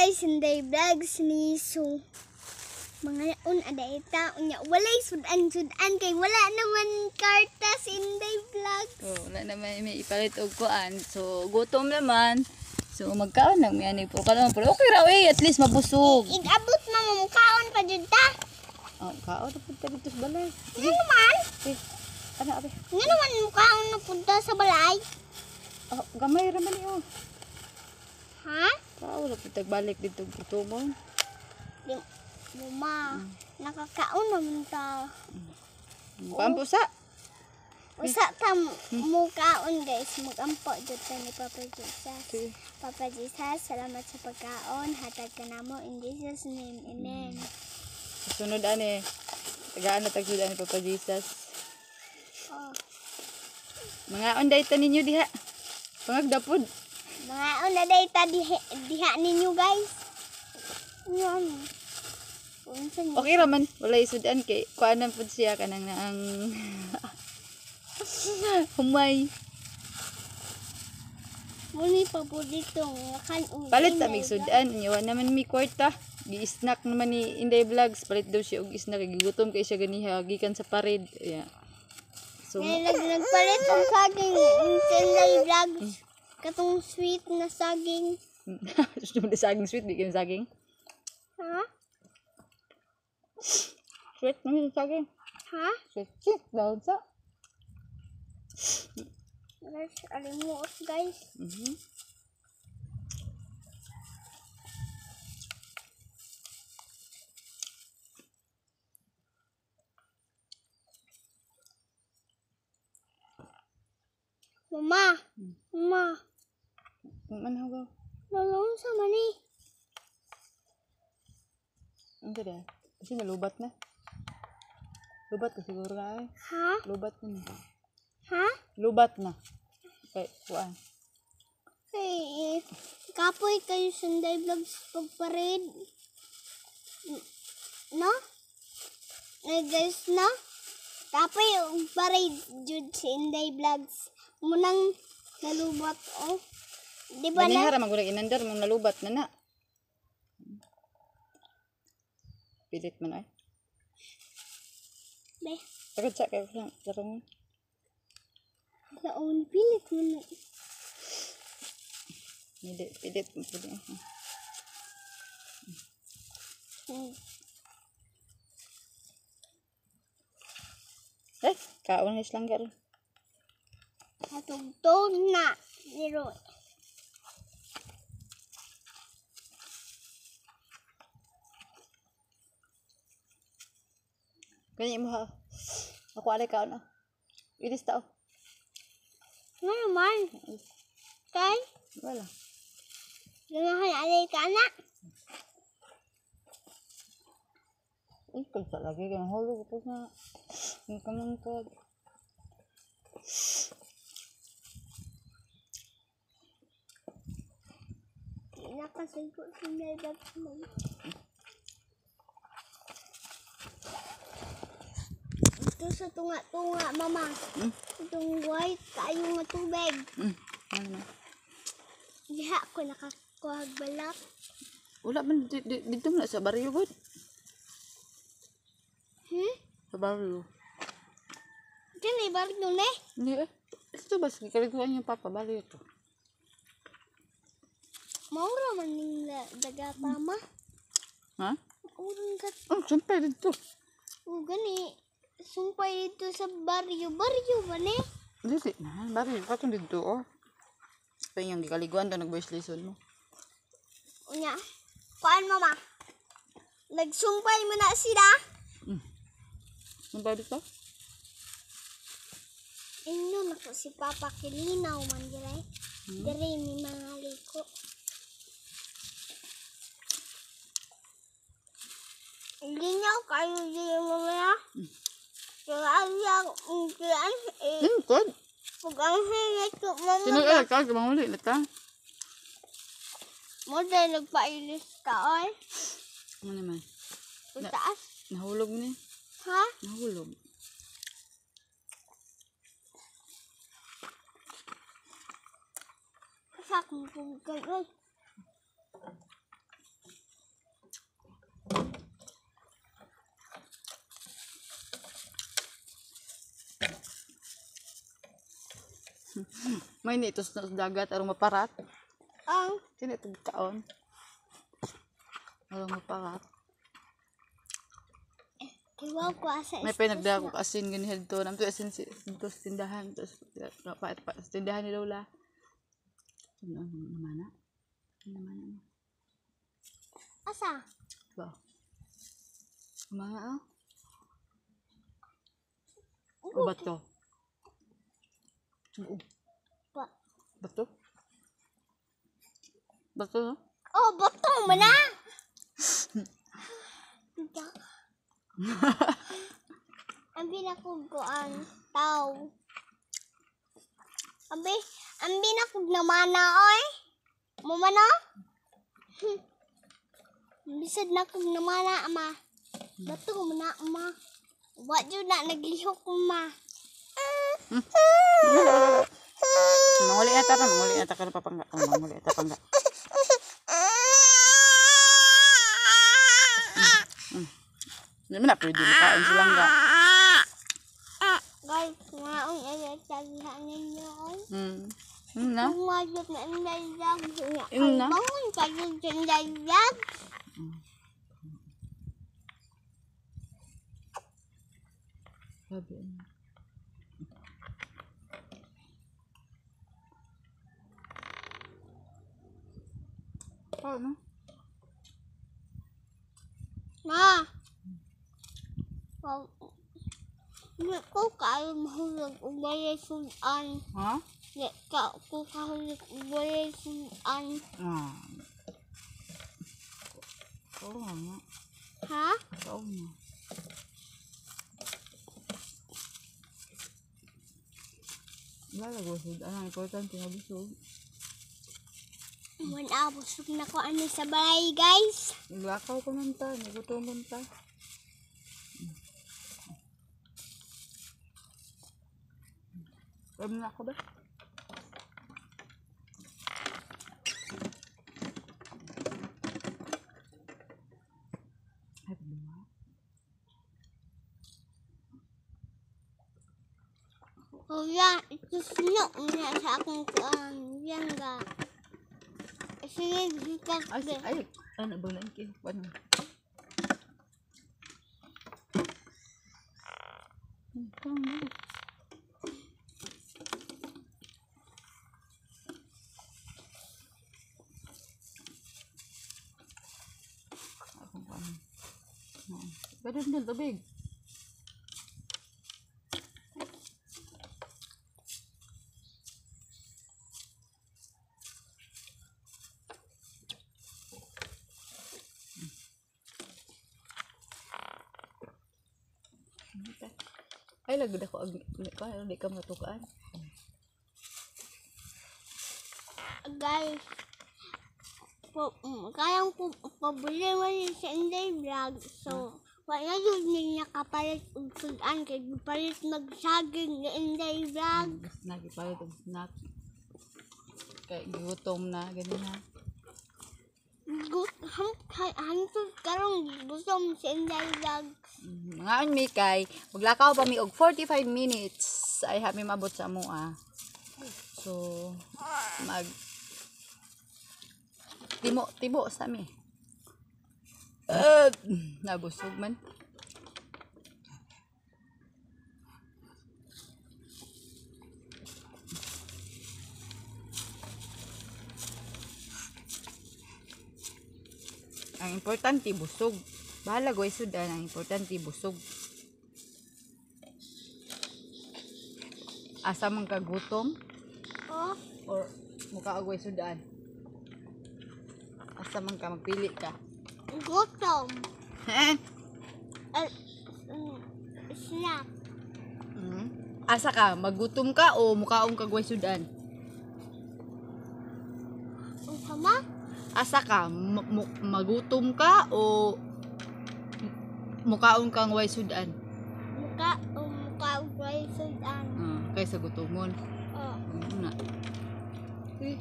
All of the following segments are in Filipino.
guys, Inday Vlogs ni so mga ada ita unya walay sudan kay wala naman karta si Inday Vlogs. Oh, wala naman may ipalit og kuan. So gutom naman. So magkaon lang mi ani po karon pero okay ra at least mabusog. Igabot mamumukaon pa jud ta. Oh, kaon na pud dito sa balay. Ano naman? Ano abi? Nga naman mukaon na punta sa balay. Oh, gamay ra man iyo. Ha? Kaon na pud balik dito gutomon. Di Mama, nakakaon naman ta. Pampo sa. Usa ta mukaon guys, mugampo jud ta ni Papa Jesus. Papa Jesus, salamat sa pagkaon, hatag ka namo in Jesus name. Amen. Sunod ani. Tagaan na tagsud ani Papa Jesus. Oh. Mga onday ta ninyo diha. Pangagdapod. Mga una day ta diha ninyo guys. Yan. Unsa ni? Okay ra man, wala isudan kay kuanan pud siya kanang naang humay. Muni pa po dito kan Palit ta mig sudan, nyawa naman mi kwarta. Gi-snack naman ni Inday Vlogs, palit daw siya og snack, gigutom kay siya ganiha gikan sa pared. Yeah. So nagpalit ang saging sa Inday Vlogs. Katong sweet na saging. Gusto mo na saging sweet, di ka na saging? Ha? Sweet naman yung saging. Ha? Sweet daw sa. Guys, alimuot guys. Mama. Mama. Ano ba? Lalong sa mani. Ang ganda. Kasi nalubat na. Lubat na siguro na eh. Ha? Lubat na. Ha? Lubat na. Okay, kuan. Hey, kapoy kayo sa Inday Vlogs pagparid. No? Eh guys, no? Kapoy yung parid jud si Inday Vlogs. Munang nalubot, oh. Di ba na? Ganihara magulang inandar mong nalubat na na. Pilit man ay. Be, Takot sa kayo sa sarong. laon pilit mo na. Hindi, pilit mo po din. Eh, kaon is lang garo. Katugtog na. Pero, Ganyan mo ha. Ako alay kaon ah. Ilis tao. ano naman? Kay, Wala. ganahan alay ka na. Uy, kalsa lagi ka nahulog ito na. Yung kamangkod. Nakasigo sa Inday Vlogs mo. Ito sa tunga-tunga, mama. Itong white, kayong nga tubig. Ano na? Diha ko nakakuhag balak. Wala man, dito na sa baryo ba? Sa baryo. Diyan ay balik nun eh. Hindi eh. Ito ba, kaliguan yung papa, baryo ito. Maura man ning dagatama. Ha? Maurang kat. Oh, siyempre dito. O gani. Sumpay dito sa baryo. Baryo ba ne? Dito na, baryo. Katong dito, oh. Ito yung gikaliguan daw, nag-voice lesson mo. Unya. Kuan mama. Nagsumpay mo na sila. Ano ba dito? Inyo na ko si Papa Kilinaw man diray. Dire ni mga liko. Linaw kayo dire mga. Kaya yang ungkian Lingkod. pag ang hinay ko mama. Sinag-alag ka, gumamuli na ta. Mo dahil nagpailis ka oy. Ano naman? Itaas. Nahulog na eh. Ha? Nahulog. Kasak mo kayo. May nitos na sa dagat aron maparat. Ang Kini ito kaon. Aron maparat. kiwaw ko asa May pinagdala ko asin ganihad to. Namto asin dito sa tindahan. Tapos kapait pa sa tindahan ni Lola. Ano mana? Ano mana? asa. Ba. Mga ah. O bato? Ba. Bato? Bato no? Oh, bato mo na. Diba? Ang binakuguan tao. Ang binakug na mana oy. Mo mana? Bisad na kog na mana ama. Bato mo na ama. Wa jud na naglihok ma. Manguli ata ka na papangga. Manguli ata pangga. Hindi na pwede makain silang ga. Guys, ngaong tagihan ninyo oy. Na? Kung wajud na indalag. Yun na? Bangon ka jud sa indalag. Sabi ano? Ma. Nek ko kayo mahulog ubay sudan. Ha? Nek ka ko kahulog ubay sudan. Oo nga. Ha? Oo nga. Wala busog. Ang importante nga busog. Mun busog na ko ani sa balay guys. Naglakaw ko man ta. Nagutom man ta. Pwede na ako ba? Ay, pwede ba? Oh ya, ito sinok na sa akong yan ga. Sige, hikas Ay, ano ba lang kayo? Paano? Pwede din tubig. Ay, lagod ako. Kaya di ka matukaan. guys. Kayang pabuli mo yun sa Inday Vlog. So, wala yun niya kapalit og sudan kay palit magsaging na Inday Vlog. Nagipalit og snack. Kaya gutom na, ganyan ha. Hantod karong gutom sa Inday Vlog. Ngayon mi kay maglakaw pa mi og 45 minutes ay hami mabot sa amoa. So mag tibo sa mi. Nabusog man. Ang importante busog. Bahala goy sudan, ang importante busog. Asa man ka gutom Oh, or mukha goy sudan. Asa man ka magpili ka. gutom. Eh? Snack. Asa ka magutom ka o mukhaon ka goy sudan? Ang sama? Asa ka magutom ka o mukhaon kang way sudan? Mukha ugay sudan. Kaysa gutomon. Oh. Na. Eh.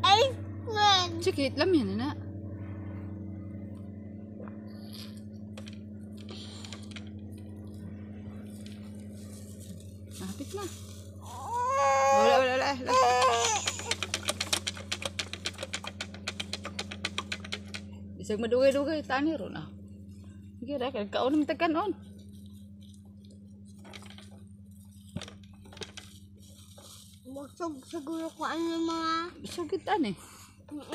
Ay, man. Sikit lang yan na. Bisag madugay-dugay tani ron ah. Sige ra kay kaon man tagkanon. Busog siguro ko ano mga Sugit ani.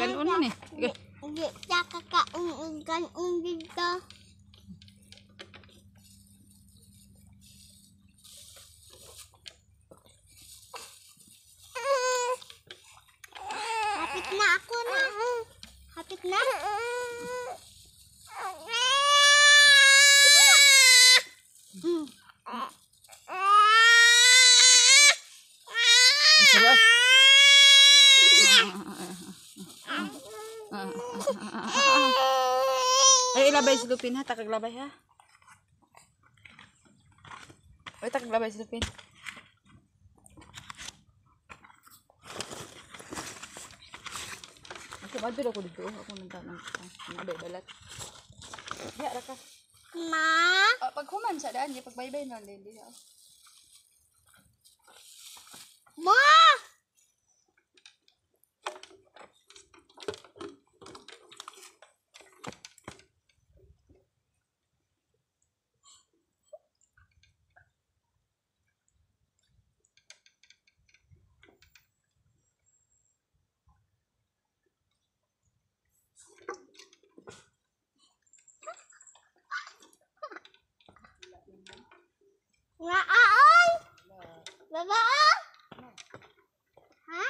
Kanon man eh. Sige. hindi siya kakaunggan dito. Hapit na ako na. Hapit na. Sige. Ay ilabay si Lupin ha, takaglabay ha. Ay takaglabay si Lupin. Ako ba dito ko dito? Ako nang tanong. Nabay balat. Ya ra ka. Ma. Pag human sa daan, pagbaybay na din di. Ma. Nga aon. Baba. Ha?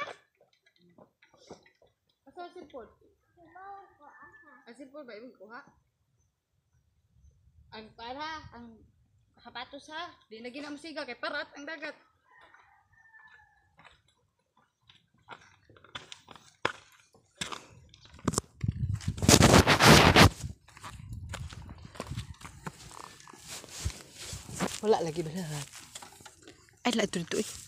Asa sipol? Sipol ba ibig kuha? Ang para, ang kapatos ha. Di na ginamusiga kay parat ang dagat. Wala lagi ba? Ay, la ito dito eh.